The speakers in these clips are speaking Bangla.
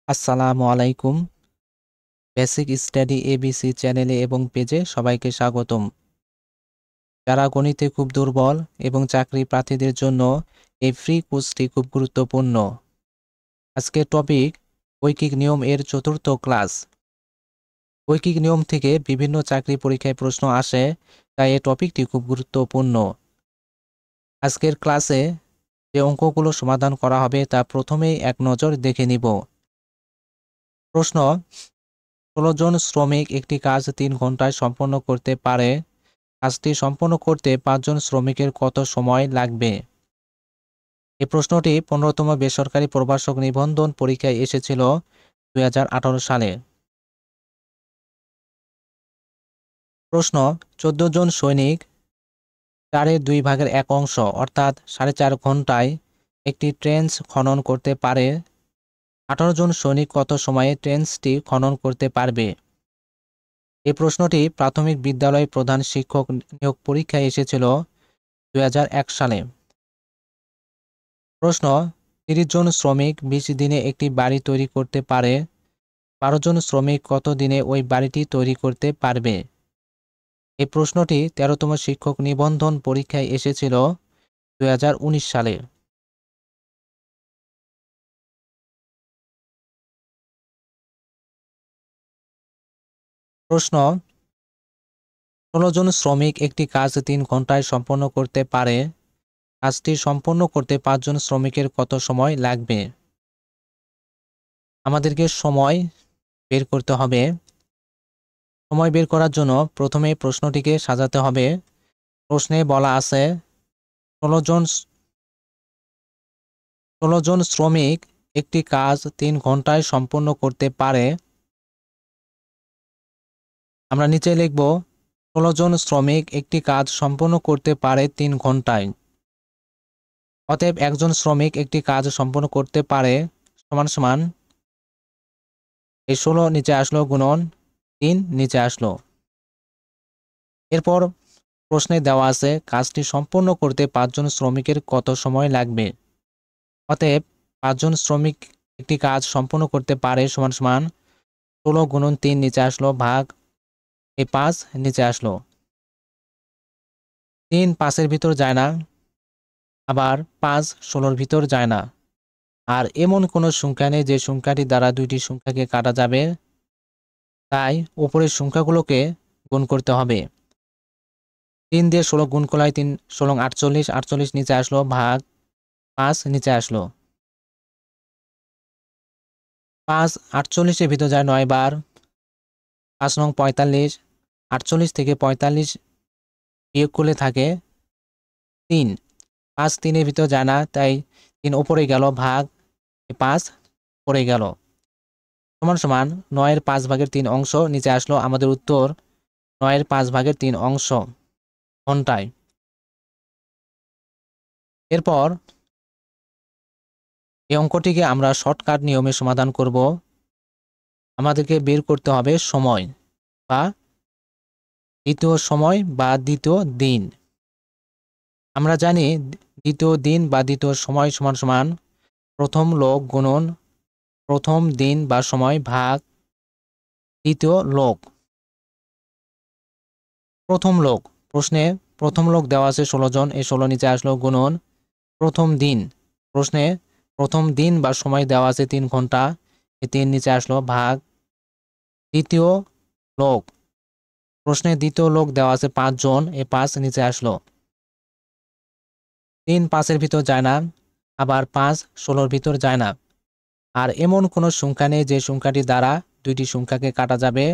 আসসালামু আলাইকুম। বেসিক স্টাডি এবিসি চ্যানেলে এবং পেজে সবাইকে স্বাগতম। যারা গণিতে খুব দুর্বল এবং চাকরি প্রার্থীদের জন্য এই ফ্রি কোর্সটি খুব গুরুত্বপূর্ণ। আজকের টপিক ঐকিক নিয়ম এর চতুর্থ ক্লাস। ঐকিক নিয়ম থেকে বিভিন্ন চাকরি পরীক্ষায় প্রশ্ন আসে, তাই এই টপিকটি খুব গুরুত্বপূর্ণ। আজকের ক্লাসে যে অঙ্কগুলো সমাধান করা হবে তা প্রথমেই এক নজর দেখে নিব। প্রশ্ন: ১৬ জন শ্রমিক একটি কাজ ৩ ঘন্টায় সম্পন্ন করতে পারে। কাজটি সম্পন্ন করতে ৫ জন শ্রমিকের কত সময় লাগবে? এই প্রশ্নটি ১৫তম বেসরকারি প্রভাষক নিবন্ধন পরীক্ষায় এসেছিল ২০১৮ সালে। প্রশ্ন: ১৪ জন সৈনিক ৪-এর ২ ভাগের ১ অংশ অর্থাৎ ৪.৫ ঘন্টায় একটি ট্রেঞ্চ খনন করতে পারে। ১৮ জন সৈনিক কত সময়ে ট্রেঞ্চটি খনন করতে পারবে? এই প্রশ্নটি প্রাথমিক বিদ্যালয় প্রধান শিক্ষক নিয়োগ পরীক্ষায় এসেছিল ২০০১ সালে। প্রশ্ন: ৩০ জন শ্রমিক ২০ দিনে একটি বাড়ি তৈরি করতে পারে। ১২ জন শ্রমিক কত দিনে ওই বাড়িটি তৈরি করতে পারবে? এই প্রশ্নটি ১৩তম শিক্ষক নিবন্ধন পরীক্ষায় এসেছিল ২০১৯ সালে। প্রশ্ন: ১৬ জন শ্রমিক একটি কাজ ৩ ঘন্টায় সম্পন্ন করতে পারে। কাজটি সম্পন্ন করতে ৫ জন শ্রমিকের কত সময় লাগবে? আমাদেরকে সময় বের করতে হবে। সময় বের করার জন্য প্রথমে প্রশ্নটিকে সাজাতে হবে। প্রশ্নে বলা আছে ১৬ জন শ্রমিক একটি কাজ ৩ ঘন্টায় সম্পন্ন করতে পারে। আমরা নিচে লিখব ১৬ জন শ্রমিক একটি কাজ সম্পন্ন করতে পারে ৩ ঘন্টায়। অতএব একজন শ্রমিক একটি কাজ সম্পন্ন করতে পারে সমান সমান এই ১৬ নিচে আসলো গুণন ৩ নিচে আসলো। এরপর প্রশ্নে দেওয়া আছে কাজটি সম্পন্ন করতে ৫ জন শ্রমিকের কত সময় লাগবে। অতএব ৫ জন শ্রমিক একটি কাজ সম্পন্ন করতে পারে সমান সমান ১৬ গুণন ৩ নিচে আসলো ভাগ এই ৫ নিচে আসলো। ৩ ৫-এর ভিতর যায় না, আবার ৫ ১৬-র ভিতর যায় না। আর এমন কোনো সংখ্যা নেই যে সংখ্যাটি দ্বারা দুইটি সংখ্যাকে কাটা যাবে, তাই উপরের সংখ্যাগুলোকে গুণ করতে হবে। ৩ দিয়ে ১৬ গুণ করলে ৩ ১৬ ৪৮, ৪৮ নিচে আসলো ভাগ ৫ নিচে আসলো। ৫ ৪৮-এর ভিতর যায় ৯ বার, ৫ নং ৪৫, ৪৮ থেকে ৪৫ বিয়োগ করলে থাকে ৩। ৫ ৩-এর ভিতর যায় না, তাই ৩ উপরে গেল ভাগ ৫ পড়ে গেল সমান সমান ৯-এর ৫ ভাগের ৩ অংশ নিচে আসলো। আমাদের উত্তর ৯-এর ৫ ভাগের ৩ অংশ ঘন্টায়। এরপর এই অঙ্কটিকে আমরা শর্টকাট নিয়মে সমাধান করব। আমাদেরকে বের করতে হবে সময় বা দ্বিতীয় সময় বা দ্বিতীয় দিন। আমরা জানি দ্বিতীয় দিন বা দ্বিতীয় সময় সমান সমান প্রথম লোক গুণন প্রথম দিন বা সময় ভাগ দ্বিতীয় লোক। প্রথম লোক প্রশ্নে প্রথম লোক দেওয়া আছে ১৬ জন, এই ১৬ নিচে আসলো গুণন প্রথম দিন। প্রশ্নে প্রথম দিন বা সময় দেওয়া আছে ৩ ঘন্টা, এই ৩ নিচে আসলো ভাগ দ্বিতীয় লোক। প্রশ্নে দ্বিতীয় লোক দেওয়া আছে ৫ জন, এই ৫ নিচে আসলো। ৩ ৫-এর ভিতর যায় না, আবার ৫ ১৬-র ভিতর যায় না। আর এমন কোনো সংখ্যা নেই যে সংখ্যাটি দ্বারা দুইটি সংখ্যাকে কাটা যাবে,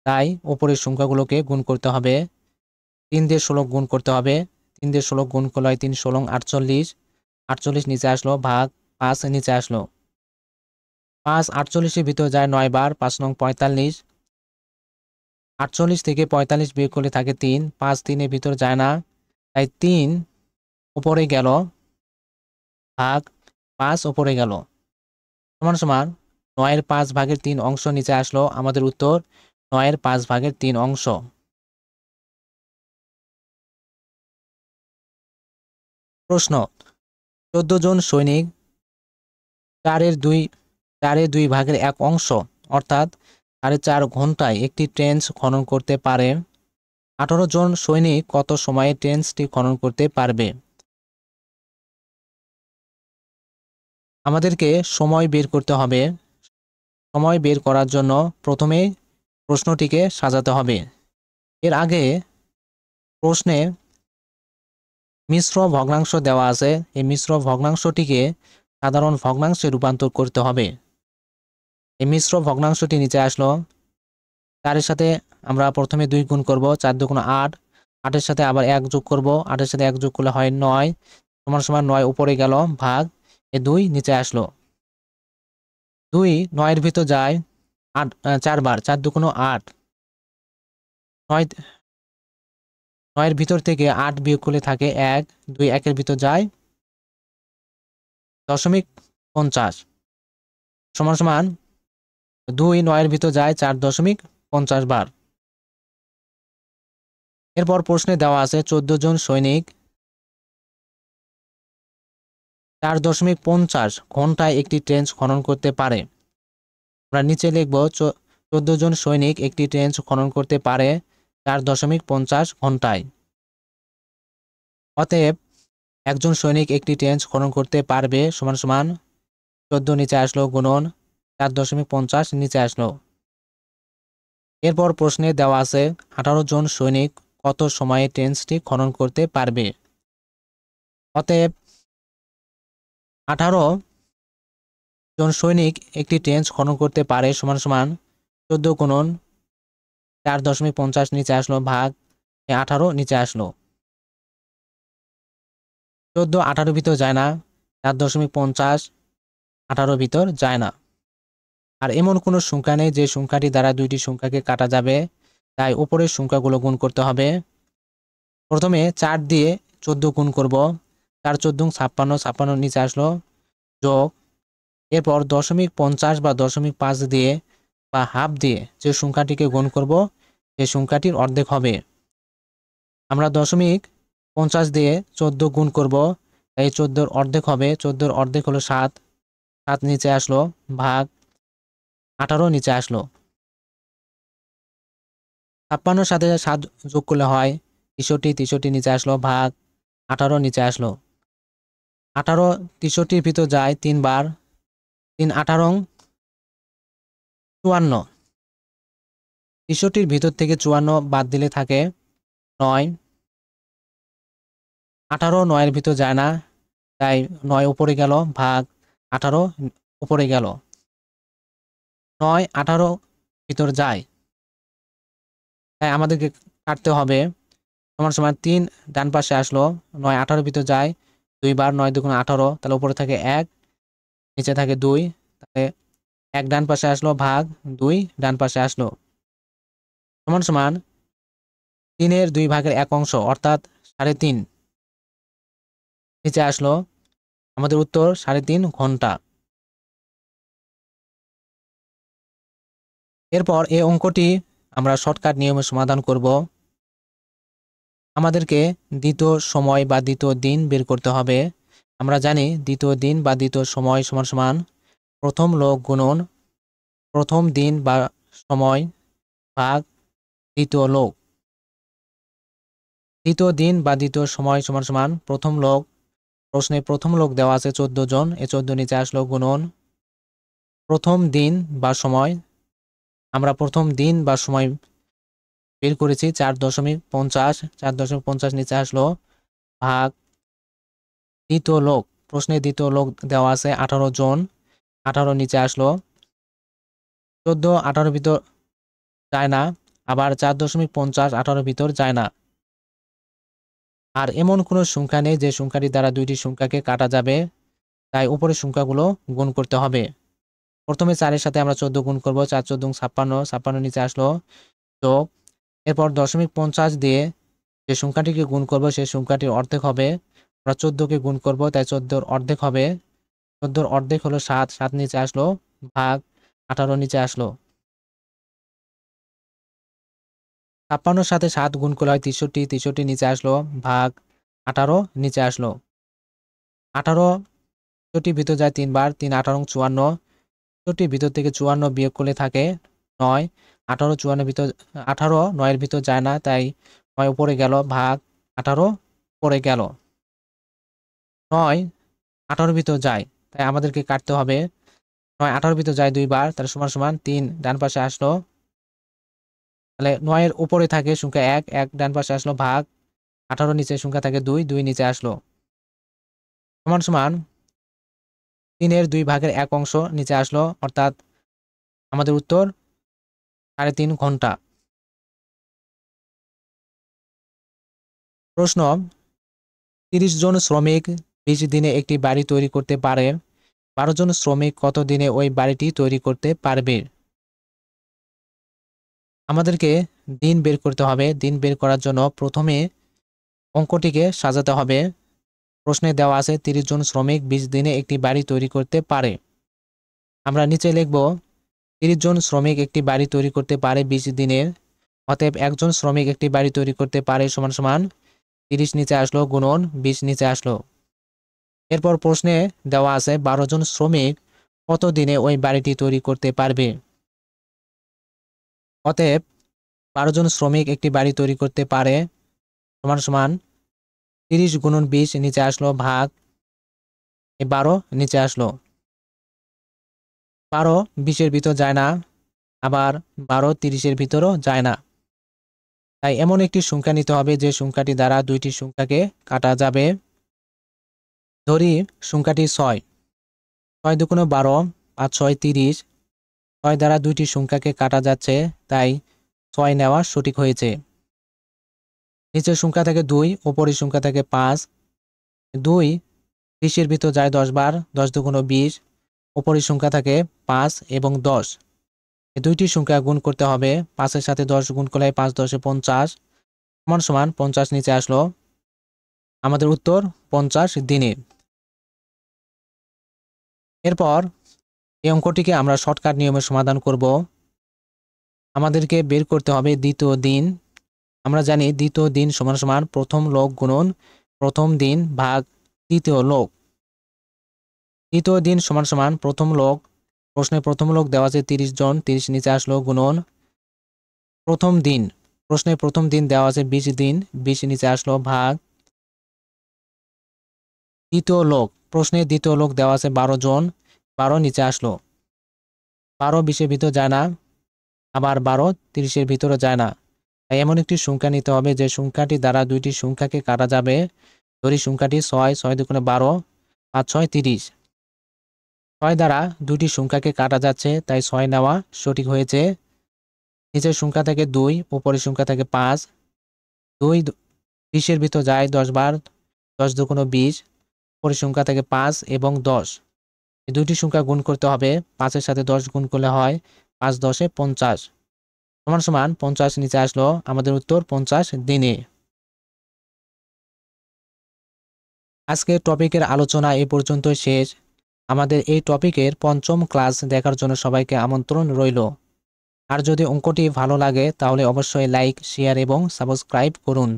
তাই উপরের সংখ্যাগুলোকে গুণ করতে হবে। ৩ দিয়ে ১৬ গুণ করতে হবে। ৩ দিয়ে ১৬ গুণ করলে ৩ ১৬ ৪৮, ৪৮ নিচে আসলো ভাগ ৫ নিচে আসলো। ৫ ৪৮-এর ভিতর যায় ৯ বার, ৫ নং ৪৫, ৪৮ থেকে ৪৫ বিয়োগ করলে থাকে ৩, ৫ ৩-এর ভিতর যায় না, তাই ৩ উপরে গেল ভাগ ৫ উপরে গেল সমান সমান ৯-এর ৫ ভাগের ৩ অংশ নিচে আসলো। আমাদের উত্তর ৯-এর ৫ ভাগের ৩ অংশ। প্রশ্ন: ১৪ জন সৈনিক ৪-এর 4-এর 2 ভাগের 1 অংশ অর্থাৎ 4.5 ঘন্টায় একটি ট্রেঞ্চ খনন করতে পারে। 18 জন সৈনিক কত সময়ে ট্রেঞ্চটি খনন করতে পারবে? আমাদেরকে সময় বের করতে হবে। সময় বের করার জন্য প্রথমে প্রশ্নটিকে সাজাতে হবে। এর আগে প্রশ্নে মিশ্র ভগ্নাংশ দেওয়া আছে। এই মিশ্র ভগ্নাংশটিকে সাধারণ ভগ্নাংশে রূপান্তর করতে হবে। এই মিশ্র ভগ্নাংশটি নিচে আসলো। 4-এর সাথে আমরা প্রথমে 2 গুণ করব, 4 2 8, 8-এর সাথে আবার 1 যোগ করব, 8-এর সাথে 1 যোগ করলে হয় 9 সমান সমান 9 উপরে গেল ভাগ এই 2 নিচে আসলো। 2 9-এর ভিতর যায় 8 4 বার, 4 2 8, 9 9-এর ভিতর থেকে 8 বিয়োগ করলে থাকে 1, 2 1-এর ভিতর যায় 0.50 সমান সমান 2 9-এর ভিতর যায় 4.50 বার। এরপর প্রশ্নে দেওয়া আছে 14 জন সৈনিক 4.50 ঘন্টায় একটি ট্রেঞ্চ খনন করতে পারে। আমরা নিচে লিখব 14 জন সৈনিক একটি ট্রেঞ্চ খনন করতে পারে 4.50 ঘন্টায়। অতএব একজন সৈনিক একটি ট্রেঞ্চ খনন করতে পারবে সমান সমান 14 নিচে আসলো গুণন 4.50 নিচে আসলো। এরপর প্রশ্নে দেওয়া আছে 18 জন সৈনিক কত সময়ে ট্রেঞ্চটি খনন করতে পারবে। অতএব 18 জন সৈনিক একটি ট্রেঞ্চ খনন করতে পারে সমান সমান 14 গুণন 4.50 নিচে আসলো ভাগ 18 নিচে আসলো। 14 18 ভিতর যায় না, 4.50 18 ভিতর যায় না। আর এমন কোনো সংখ্যা নেই যে সংখ্যাটি দ্বারা দুইটি সংখ্যাকে কাটা যাবে, তাই উপরের সংখ্যাগুলো গুণ করতে হবে। প্রথমে 4 দিয়ে 14 গুণ করব, 4 14 56 56 নিচে আসলো যোগ। এরপর 0.50 বা 0.5 দিয়ে বা হাফ দিয়ে যে সংখ্যাটিকে গুণ করব সেই সংখ্যাটির অর্ধেক হবে। আমরা 0.50 দিয়ে 14 গুণ করব, তাই 14-র অর্ধেক হবে। 14-র অর্ধেক হলো 7, 7 নিচে আসলো ভাগ 18 নিচে আসলো। 56-র সাথে 7 যোগ করলে হয় 63, 63 নিচে আসলো ভাগ 18 নিচে আসলো। 18 63-র ভিতর যায় 3 বার, 3 18 54, 63-র ভিতর থেকে 54 বাদ দিলে থাকে 9, 18 9-এর ভিতর যায় না, তাই 9 উপরে গেল ভাগ 18 উপরে গেল। 9 18 ভিতর যায়, তাই আমাদেরকে কাটতে হবে সমান সমান 3 ডান পাশে আসলো, 9 18 ভিতর যায় 2 বার, 9 2 18, তাহলে উপরে থাকে 1 নিচে থাকে 2, তাহলে 1 ডান পাশে আসলো ভাগ 2 ডান পাশে আসলো সমান সমান 3-এর 2 ভাগের 1 অংশ অর্থাৎ 3.5 নিচে আসলো। আমাদের উত্তর 3.5 ঘন্টা। এরপর এই অঙ্কটি আমরা শর্টকাট নিয়মে সমাধান করব। আমাদেরকে দ্বিতীয় সময় বা দ্বিতীয় দিন বের করতে হবে। আমরা জানি দ্বিতীয় দিন বা দ্বিতীয় সময় সমান সমান প্রথম লোক গুণন প্রথম দিন বা সময় ভাগ দ্বিতীয় লোক। দ্বিতীয় দিন বা দ্বিতীয় সময় সমান সমান প্রথম লোক। প্রশ্নে প্রথম লোক দেওয়া আছে 14 জন, এই 14 নিচে আসলো গুণন প্রথম দিন বা সময়। আমরা প্রথম দিন বা সময় বের করেছি 4.50, 4.50 নিচে আসলো ভাগ দ্বিতীয় লোক। প্রশ্নে দ্বিতীয় লোক দেওয়া আছে 18 জন, 18 নিচে আসলো 14 18 ভিতর যায় না, আবার 4.50 18 ভিতর যায় না। আর এমন কোনো সংখ্যা নেই যে সংখ্যাটি দ্বারা দুইটি সংখ্যাকে কাটা যাবে, তাই উপরের সংখ্যাগুলো গুণ করতে হবে। প্রথমে 4-এর সাথে আমরা 14 গুণ করব, 4 14 56, 56 নিচে আসলো যোগ। এরপর 0.50 দিয়ে যে সংখ্যাটিকে গুণ করব সেই সংখ্যাটির অর্ধেক হবে। আমরা 14-কে গুণ করব, তাই 14-র অর্ধেক হবে। 14-র অর্ধেক হলো 7, 7 নিচে আসলো ভাগ 18 নিচে আসলো। 56-র সাথে 7 গুণ করলে হয় 63, 63 নিচে আসলো ভাগ 18 নিচে আসলো। 18 64 ভিতর যায় 3 বার, 3 18 54, উত্তরটির ভিতর থেকে 54 বিয়োগ করলে থাকে 9। 18 54 ভিতর 18 9-এর ভিতর যায় না, তাই 9 উপরে গেল, ভাগ 18 পড়ে গেল। 9 18-র ভিতর যায়, তাই আমাদেরকে কাটতে হবে। 9 18-র ভিতর যায় 2 বার, তাহলে সমান সমান 3 ডান পাশে আসলো। তাহলে 9-এর উপরে থাকে সংখ্যা 1, 1 ডান পাশে আসলো, ভাগ 18 নিচে সংখ্যা থাকে 2, 2 নিচে আসলো, সমান সমান 3-এর 2 ভাগের 1 অংশ নিচে আসলো, অর্থাৎ আমাদের উত্তর 3.5 ঘন্টা। প্রশ্ন, 30 জন শ্রমিক 20 দিনে একটি বাড়ি তৈরি করতে পারে, 12 জন শ্রমিক কত দিনে ওই বাড়িটি তৈরি করতে পারবে? আমাদেরকে দিন বের করতে হবে। দিন বের করার জন্য প্রথমে অঙ্কটিকে সাজাতে হবে। প্রশ্নে দেওয়া আছে 30 জন শ্রমিক 20 দিনে একটি বাড়ি তৈরি করতে পারে। আমরা নিচে লিখব 30 জন শ্রমিক একটি বাড়ি তৈরি করতে পারে 20 দিনের, অতএব একজন শ্রমিক একটি বাড়ি তৈরি করতে পারে সমান সমান 30 নিচে আসলো গুণন 20 নিচে আসলো। এরপর প্রশ্নে দেওয়া আছে 12 জন শ্রমিক কত দিনে ওই বাড়িটি তৈরি করতে পারবে। অতএব 12 জন শ্রমিক একটি বাড়ি তৈরি করতে পারে সমান সমান 30 গুণন 20 নিচে আসলো, ভাগ 12 নিচে আসলো। 12 20-এর ভিতর যায় না, আবার 12 30-এর ভিতরও যায় না, তাই এমন একটি সংখ্যা নিতে হবে যে সংখ্যাটি দ্বারা দুইটি সংখ্যাকে কাটা যাবে। ধরি সংখ্যাটি 6, 6 দুগুণ 12, 5 6 30, 6 দ্বারা দুইটি সংখ্যাকে কাটা যাচ্ছে, তাই 6 নেওয়া সঠিক হয়েছে। নিচের সংখ্যা থেকে 2, উপরের সংখ্যা থেকে 5, 2 20-এর ভিতর যায় 10 বার, 10 দুগুণ 20, উপরের সংখ্যা থাকে 5 এবং 10, এই দুইটি সংখ্যা গুণ করতে হবে। 5-এর সাথে 10 গুণ করলে 5 10 50 সমান সমান 50 নিচে আসলো, আমাদের উত্তর 50 দিনে। এরপর এই অঙ্কটিকে আমরা শর্টকাট নিয়মে সমাধান করব। আমাদেরকে বের করতে হবে দ্বিতীয় দিন। আমরা জানি দ্বিতীয় দিন সমান সমান প্রথম লোক গুণন প্রথম দিন ভাগ দ্বিতীয় লোক। দ্বিতীয় দিন সমান সমান প্রথম লোক, প্রশ্নে প্রথম লোক দেওয়া আছে 30 জন, 30 নিচে আসলো গুণন প্রথম দিন, প্রশ্নে প্রথম দিন দেওয়া আছে 20 দিন, 20 নিচে আসলো, ভাগ দ্বিতীয় লোক, প্রশ্নে দ্বিতীয় লোক দেওয়া আছে 12 জন, 12 নিচে আসলো। 12 20-এর ভিতর যায় না, আবার 12 30-এর ভিতরে যায় না, তাই এমন একটি সংখ্যা নিতে হবে যে সংখ্যাটি দ্বারা দুইটি সংখ্যাকে কাটা যাবে। ধরি সংখ্যাটি 6, 6 দুগুণে 12, 5 6 30, 6 দ্বারা দুইটি সংখ্যাকে কাটা যাচ্ছে, তাই 6 নেওয়া সঠিক হয়েছে। নিচের সংখ্যা থেকে 2, উপরের সংখ্যা থেকে 5, 2 20-এর ভিতর যায় 10 বার, 10 দুগুণ 20, উপরের সংখ্যা থেকে 5 এবং 10, এই দুইটি সংখ্যা গুণ করতে হবে। 5-এর সাথে 10 গুণ করলে হয় 5 10 50 সমান সমান 50 নিচে আসলো, আমাদের উত্তর 50 দিনে। আজকের টপিকের আলোচনা এ পর্যন্ত শেষ। আমাদের এই টপিকের 5ম ক্লাস দেখার জন্য সবাইকে আমন্ত্রণ রইল। আর যদি অঙ্কটি ভালো লাগে তাহলে অবশ্যই লাইক, শেয়ার এবং সাবস্ক্রাইব করুন।